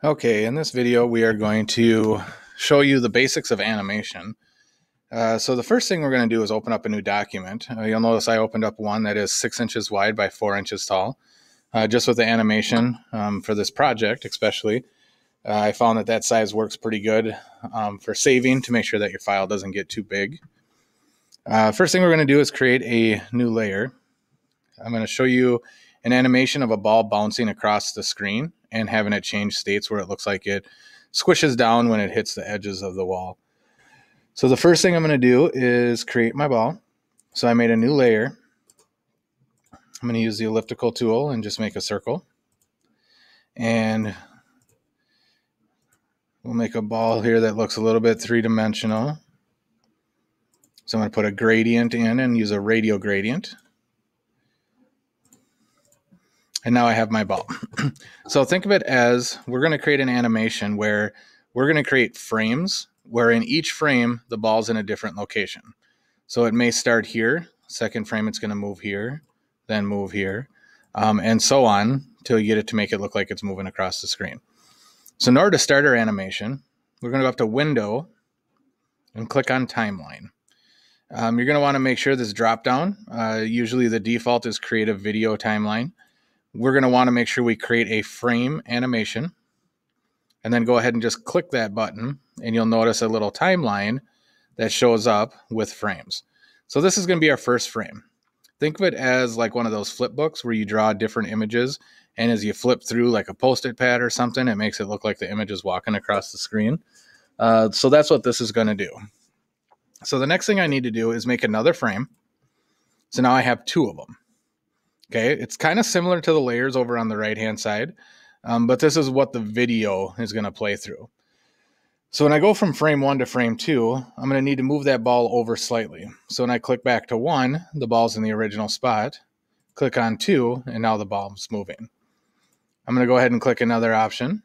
Okay, in this video we are going to show you the basics of animation. So the first thing we're going to do is open up a new document. You'll notice I opened up one that is 6 inches wide by 4 inches tall. Just with the animation for this project especially, I found that size works pretty good for saving to make sure that your file doesn't get too big. First thing we're going to do is create a new layer. I'm going to show you an animation of a ball bouncing across the screen and having it change states where it looks like it squishes down when it hits the edges of the wall. So the first thing I'm going to do is create my ball. So I made a new layer. I'm going to use the elliptical tool and just make a circle. And we'll make a ball here that looks a little bit three-dimensional. So I'm going to put a gradient in and use a radial gradient. And now I have my ball. So think of it as we're going to create an animation where we're going to create frames where in each frame the ball's in a different location. So it may start here, second frame it's going to move here, then move here, and so on till you get it to make it look like it's moving across the screen. So in order to start our animation, we're going to go up to Window and click on Timeline. You're going to want to make sure this drop down, usually the default is Create a Video Timeline. We're going to want to make sure we create a frame animation and then go ahead and just click that button and you'll notice a little timeline that shows up with frames. So this is going to be our first frame. Think of it as like one of those flip books where you draw different images, and as you flip through like a Post-it pad or something, it makes it look like the image is walking across the screen. So that's what this is going to do. So the next thing I need to do is make another frame. So now I have two of them. Okay, it's kind of similar to the layers over on the right-hand side, but this is what the video is going to play through. So when I go from frame 1 to frame 2, I'm going to need to move that ball over slightly. So when I click back to 1, the ball's in the original spot. Click on 2, and now the ball's moving. I'm going to go ahead and click another option,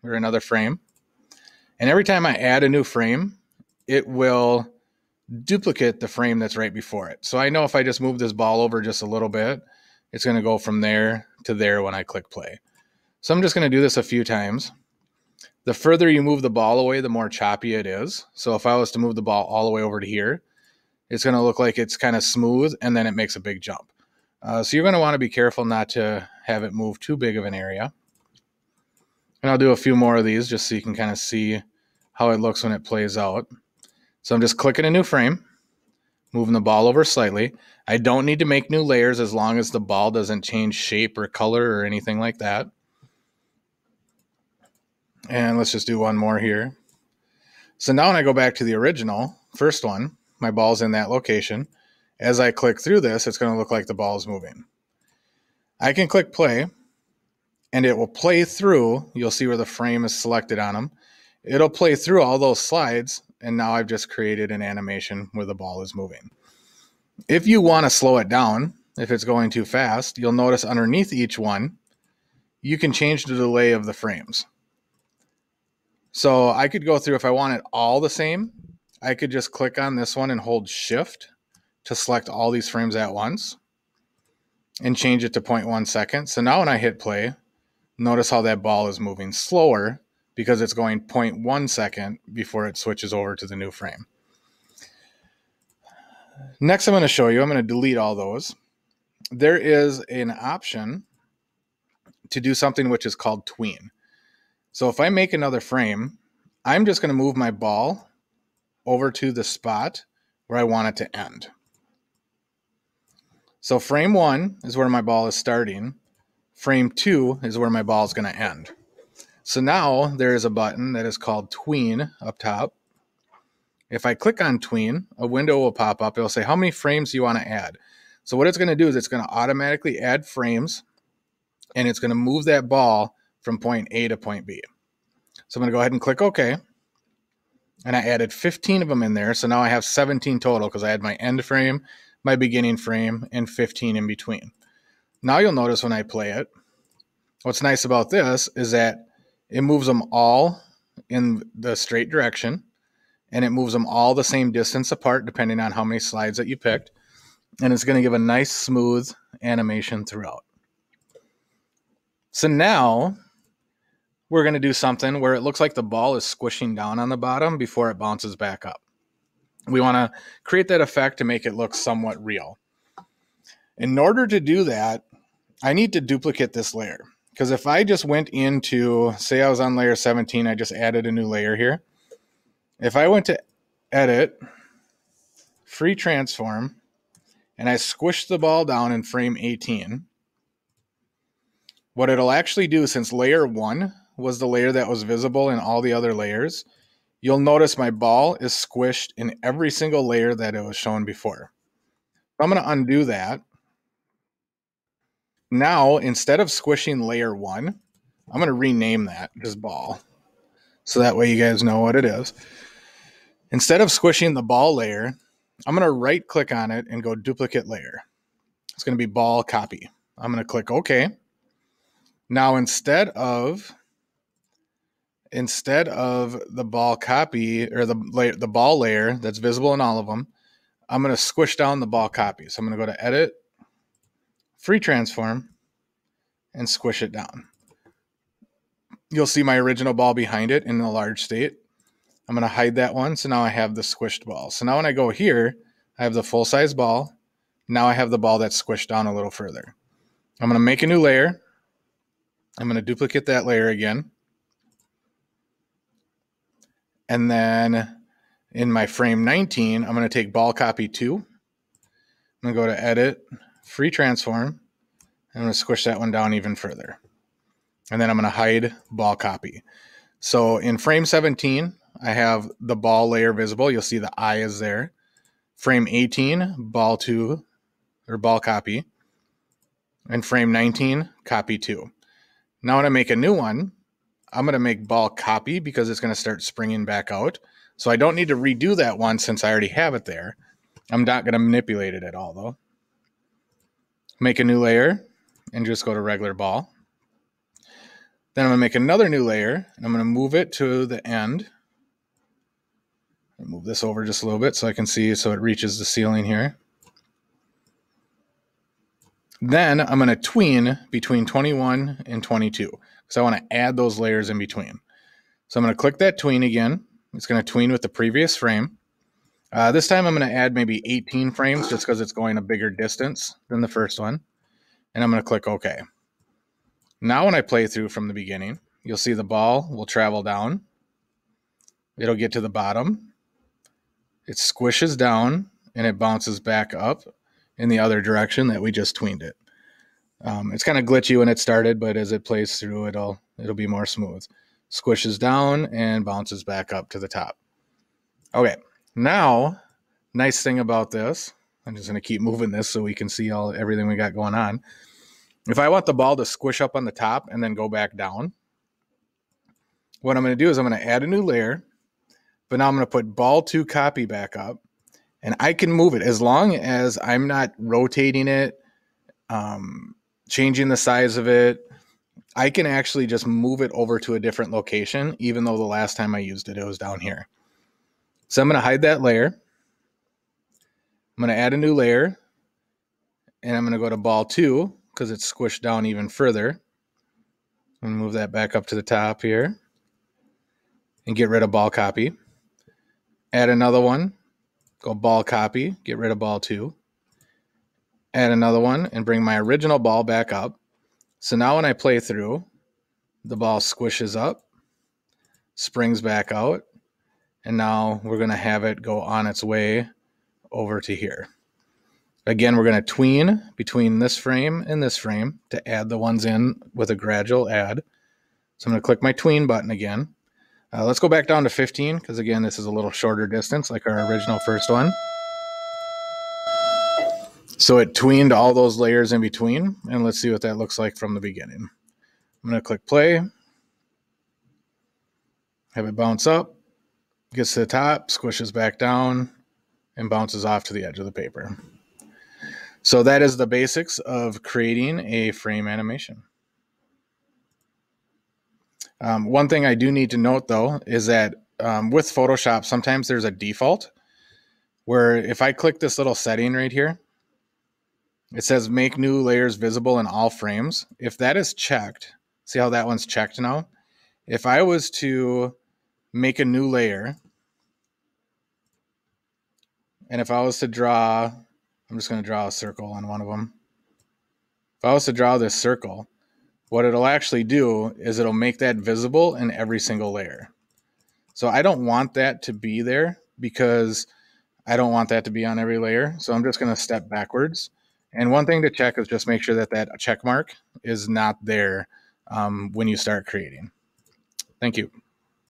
or another frame. And every time I add a new frame, it will duplicate the frame that's right before it. So I know if I just move this ball over just a little bit, it's going to go from there to there when I click play. So I'm just going to do this a few times. The further you move the ball away, the more choppy it is. So if I was to move the ball all the way over to here, it's going to look like it's kind of smooth, and then it makes a big jump. So you're going to want to be careful not to have it move too big of an area. And I'll do a few more of these just so you can kind of see how it looks when it plays out. So I'm just clicking a new frame, moving the ball over slightly. I don't need to make new layers as long as the ball doesn't change shape or color or anything like that. And let's just do one more here. So now when I go back to the original, first one, my ball's in that location. As I click through this, it's going to look like the ball is moving. I can click play, and it will play through. You'll see where the frame is selected on them. It'll play through all those slides, and now I've just created an animation where the ball is moving. If you want to slow it down, if it's going too fast, you'll notice underneath each one, you can change the delay of the frames. So I could go through, if I want it all the same, I could just click on this one and hold Shift to select all these frames at once and change it to 0.1 second. So now when I hit play, notice how that ball is moving slower because it's going 0.1 second before it switches over to the new frame. Next, I'm going to delete all those. There is an option to do something which is called Tween. So if I make another frame, I'm just going to move my ball over to the spot where I want it to end. So frame 1 is where my ball is starting. Frame 2 is where my ball is going to end. So now there is a button that is called Tween up top. If I click on Tween, a window will pop up. It'll say, how many frames do you want to add? So what it's going to do is it's going to automatically add frames, and it's going to move that ball from point A to point B. So I'm going to go ahead and click OK. And I added 15 of them in there. So now I have 17 total because I had my end frame, my beginning frame, and 15 in between. Now you'll notice when I play it, what's nice about this is that it moves them all in the straight direction, and it moves them all the same distance apart depending on how many slides that you picked. And it's going to give a nice smooth animation throughout. So now we're going to do something where it looks like the ball is squishing down on the bottom before it bounces back up. We want to create that effect to make it look somewhat real. In order to do that, I need to duplicate this layer. Because if I just went into, say I was on layer 17, I just added a new layer here. If I went to edit, free transform, and I squished the ball down in frame 18, what it'll actually do, since layer 1 was the layer that was visible in all the other layers, you'll notice my ball is squished in every single layer that it was shown before. I'm going to undo that. Now, instead of squishing layer 1, I'm going to rename that just ball. So that way you guys know what it is. Instead of squishing the ball layer, I'm going to right click on it and go duplicate layer. It's going to be ball copy. I'm going to click OK. Now, instead of the ball copy or the ball layer that's visible in all of them, I'm going to squish down the ball copy. So I'm going to go to edit, free transform, and squish it down. You'll see my original ball behind it in the large state. I'm going to hide that one. So now I have the squished ball. So now when I go here, I have the full size ball. Now I have the ball that's squished down a little further. I'm going to make a new layer. I'm going to duplicate that layer again. And then in my frame 19, I'm going to take ball copy 2. I'm going to go to edit, free transform. I'm going to squish that one down even further. And then I'm going to hide ball copy. So in frame 17, I have the ball layer visible. You'll see the eye is there. Frame 18, ball 2 or ball copy. And frame 19, copy 2. Now when I make a new one, I'm going to make ball copy because it's going to start springing back out. So I don't need to redo that one since I already have it there. I'm not going to manipulate it at all though. Make a new layer and just go to regular ball. Then I'm going to make another new layer and I'm going to move it to the end. Move this over just a little bit so I can see, so it reaches the ceiling here. Then I'm going to tween between 21 and 22 because I want to add those layers in between. So I'm going to click that tween again. It's going to tween with the previous frame. This time I'm going to add maybe 18 frames just because it's going a bigger distance than the first one. And I'm going to click OK. Now when I play through from the beginning, you'll see the ball will travel down. It'll get to the bottom. It squishes down and it bounces back up in the other direction that we just tweened it. It's kind of glitchy when it started, but as it plays through, it'll be more smooth. Squishes down and bounces back up to the top. Okay, now, nice thing about this, I'm just going to keep moving this so we can see everything we got going on. If I want the ball to squish up on the top and then go back down, what I'm going to do is I'm going to add a new layer, but now I'm going to put ball 2 copy back up, and I can move it as long as I'm not rotating it, changing the size of it. I can actually just move it over to a different location, even though the last time I used it, it was down here. So I'm going to hide that layer. I'm going to add a new layer, and I'm going to go to ball 2 because it's squished down even further. I'm going to move that back up to the top here and get rid of ball copy. Add another one, go ball copy, get rid of ball 2. Add another one and bring my original ball back up. So now when I play through, the ball squishes up, springs back out, and now we're going to have it go on its way over to here. Again, we're going to tween between this frame and this frame to add the ones in with a gradual add. So I'm going to click my tween button again. Let's go back down to 15 because, again, this is a little shorter distance like our original first one. So it tweened all those layers in between, and let's see what that looks like from the beginning. I'm going to click play, have it bounce up, gets to the top, squishes back down, and bounces off to the edge of the paper. So that is the basics of creating a frame animation. One thing I do need to note, though, is that with Photoshop, sometimes there's a default where if I click this little setting right here, it says make new layers visible in all frames. If that is checked, see how that one's checked now? If I was to make a new layer, and if I was to draw, I'm just going to draw a circle on one of them. If I was to draw this circle, what it'll actually do is it'll make that visible in every single layer. So I don't want that to be there because I don't want that to be on every layer. So I'm just going to step backwards. And one thing to check is just make sure that that check mark is not there when you start creating. Thank you.